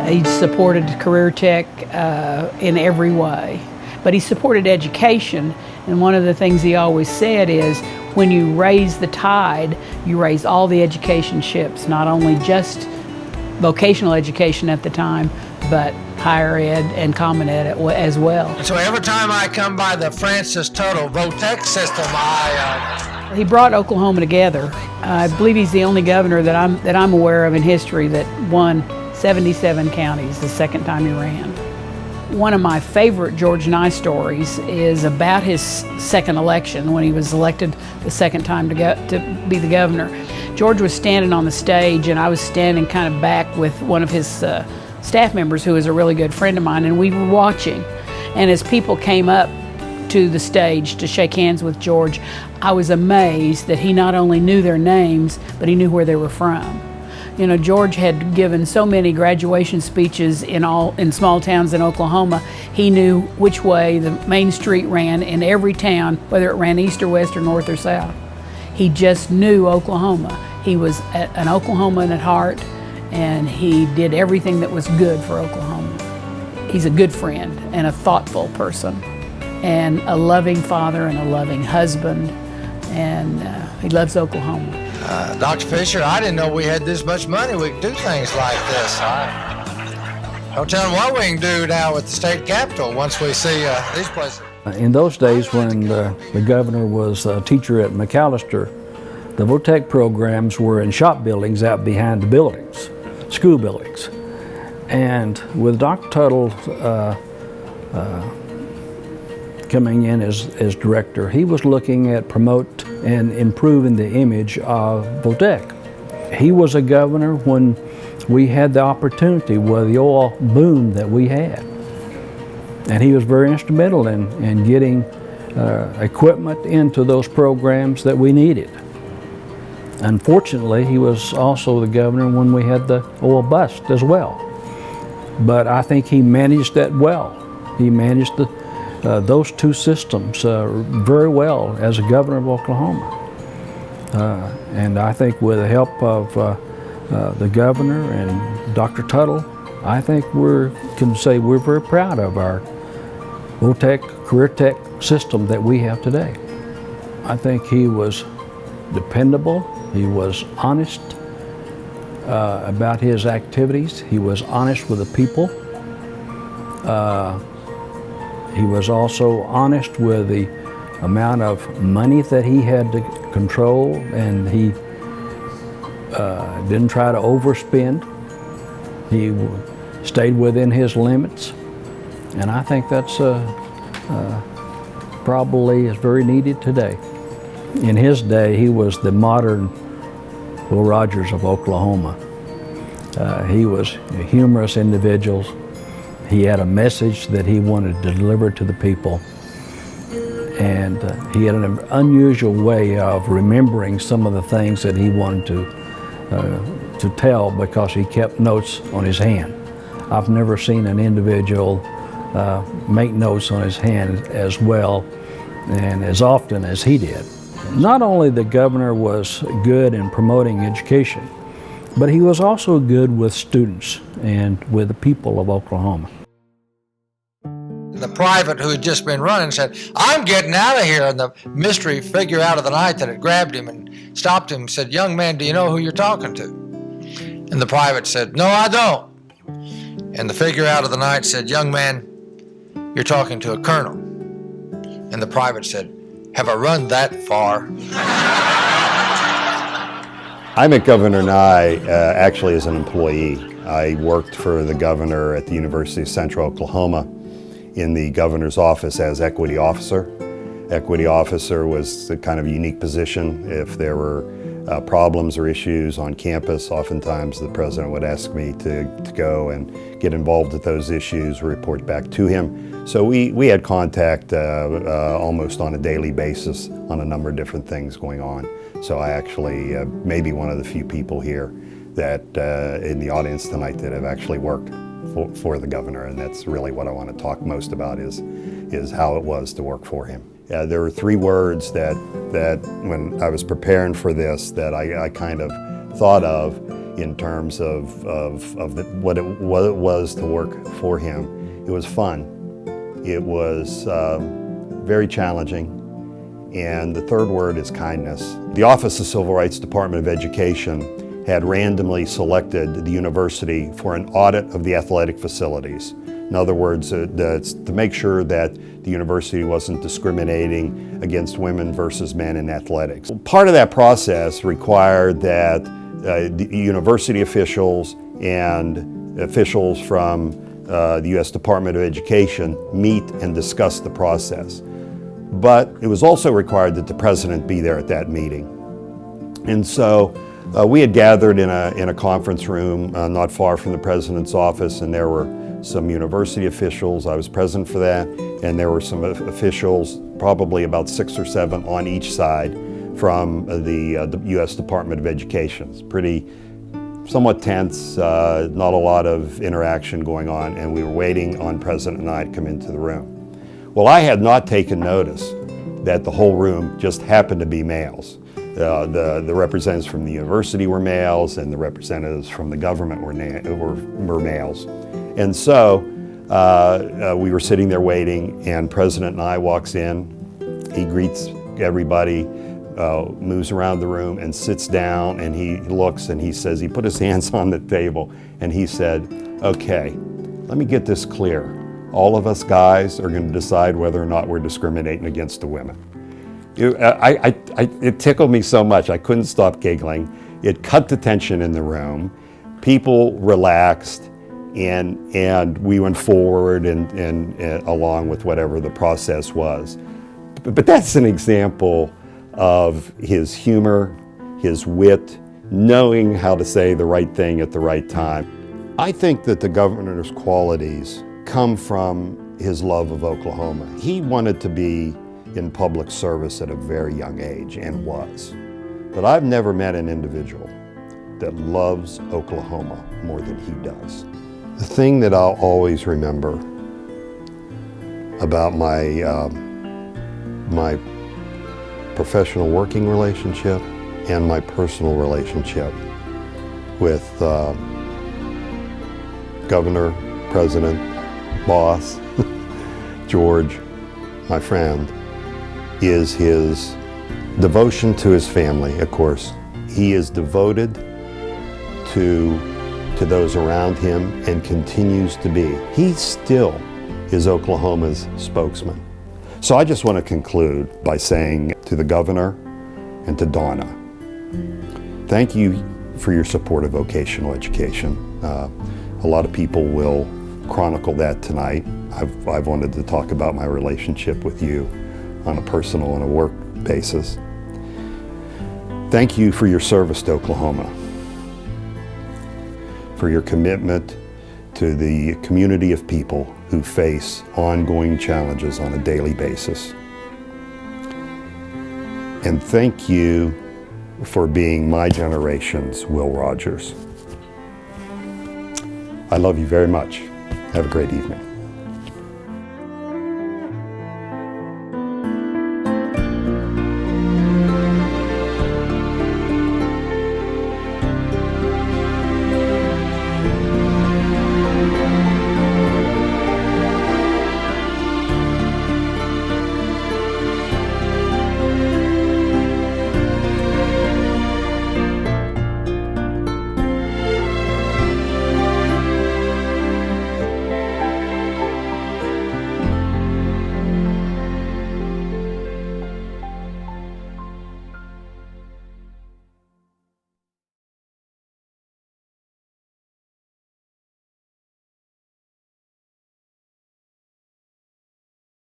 He supported Career Tech in every way, but he supported education. And one of the things he always said is, when you raise the tide, you raise all the education ships, not only just vocational education at the time, but higher ed and common ed as well. So every time I come by the Francis Tuttle Votech system, He brought Oklahoma together. I believe he's the only governor that I'm aware of in history that won 77 counties the second time he ran. One of my favorite George Nigh stories is about his second election, when he was elected the second time to be the governor. George was standing on the stage, and I was standing kind of back with one of his staff members who is a really good friend of mine, and we were watching. And as people came up to the stage to shake hands with George, I was amazed that he not only knew their names, but he knew where they were from. You know, George had given so many graduation speeches in small towns in Oklahoma. He knew which way the main street ran in every town, whether it ran east or west or north or south. He just knew Oklahoma. He was an Oklahoman at heart, and he did everything that was good for Oklahoma. He's a good friend and a thoughtful person, and a loving father and a loving husband, and he loves Oklahoma. Dr. Fisher, I didn't know we had this much money. We could do things like this. Don't tell them what we can do now with the state capitol once we see these places. In those days, when the governor was a teacher at McAllister, the Votech programs were in shop buildings out behind the buildings, school buildings. And with Dr. Tuttle coming in as director, he was looking at promote and improving the image of Votech. He was a governor when we had the opportunity with the oil boom that we had. And he was very instrumental in getting equipment into those programs that we needed. Unfortunately, he was also the governor when we had the oil bust as well. But I think he managed that well. He managed those two systems very well as a governor of Oklahoma. And I think with the help of the governor and Dr. Tuttle, I think we can say we're very proud of our Votech, Career Tech system that we have today. I think he was dependable, he was honest about his activities, he was honest with the people. He was also honest with the amount of money that he had to control, and he didn't try to overspend. He stayed within his limits, and I think that's probably is very needed today. In his day, he was the modern Will Rogers of Oklahoma. He was a humorous individual. He had a message that he wanted to deliver to the people, and he had an unusual way of remembering some of the things that he wanted to tell, because he kept notes on his hand. I've never seen an individual make notes on his hand as well and as often as he did. Not only the governor was good in promoting education, but he was also good with students and with the people of Oklahoma. The private who had just been running said, "I'm getting out of here." And the mystery figure out of the night that had grabbed him and stopped him said, "Young man, do you know who you're talking to?" And the private said, "No, I don't." And the figure out of the night said, "Young man, you're talking to a colonel." And the private said, "Have I run that far?" I met Governor Nigh actually as an employee. I worked for the governor at the University of Central Oklahoma in the governor's office as equity officer. Equity officer was a kind of unique position. If there were problems or issues on campus, oftentimes the president would ask me to go and get involved with those issues, report back to him. So we had contact almost on a daily basis on a number of different things going on. So I actually may be one of the few people here that in the audience tonight that have actually worked for the governor, and that's really what I want to talk most about is how it was to work for him. There were three words that when I was preparing for this that I kind of thought of, in terms of what it was to work for him. It was fun. It was very challenging. And the third word is kindness. The Office of Civil Rights Department of Education had randomly selected the university for an audit of the athletic facilities. In other words, to make sure that the university wasn't discriminating against women versus men in athletics. Part of that process required that the university officials and officials from the U.S. Department of Education meet and discuss the process. But it was also required that the president be there at that meeting. And so we had gathered in a conference room not far from the president's office, and there were some university officials. I was present for that, and there were some officials, probably about 6 or 7 on each side from the U.S. Department of Education. It's pretty, somewhat tense, not a lot of interaction going on, and we were waiting on President Nigh to come into the room. Well, I had not taken notice that the whole room just happened to be males. The representatives from the university were males, and the representatives from the government were males. And so we were sitting there waiting, and President Nigh walks in. He greets everybody, moves around the room and sits down, and he looks and he says, he put his hands on the table and he said, "Okay, let me get this clear. All of us guys are going to decide whether or not we're discriminating against the women." It tickled me so much, I couldn't stop giggling. It cut the tension in the room. People relaxed, and we went forward and along with whatever the process was. But that's an example of his humor, his wit, knowing how to say the right thing at the right time. I think that the governor's qualities come from his love of Oklahoma. He wanted to be in public service at a very young age, and was. But I've never met an individual that loves Oklahoma more than he does. The thing that I'll always remember about my professional working relationship and my personal relationship with Governor, President, boss, George, my friend, is his devotion to his family, of course. He is devoted to those around him and continues to be. He still is Oklahoma's spokesman. So I just want to conclude by saying to the governor and to Donna, thank you for your support of vocational education. A lot of people will chronicle that tonight. I've wanted to talk about my relationship with you on a personal and a work basis. Thank you for your service to Oklahoma, for your commitment to the community of people who face ongoing challenges on a daily basis. And thank you for being my generation's Will Rogers. I love you very much. Have a great evening.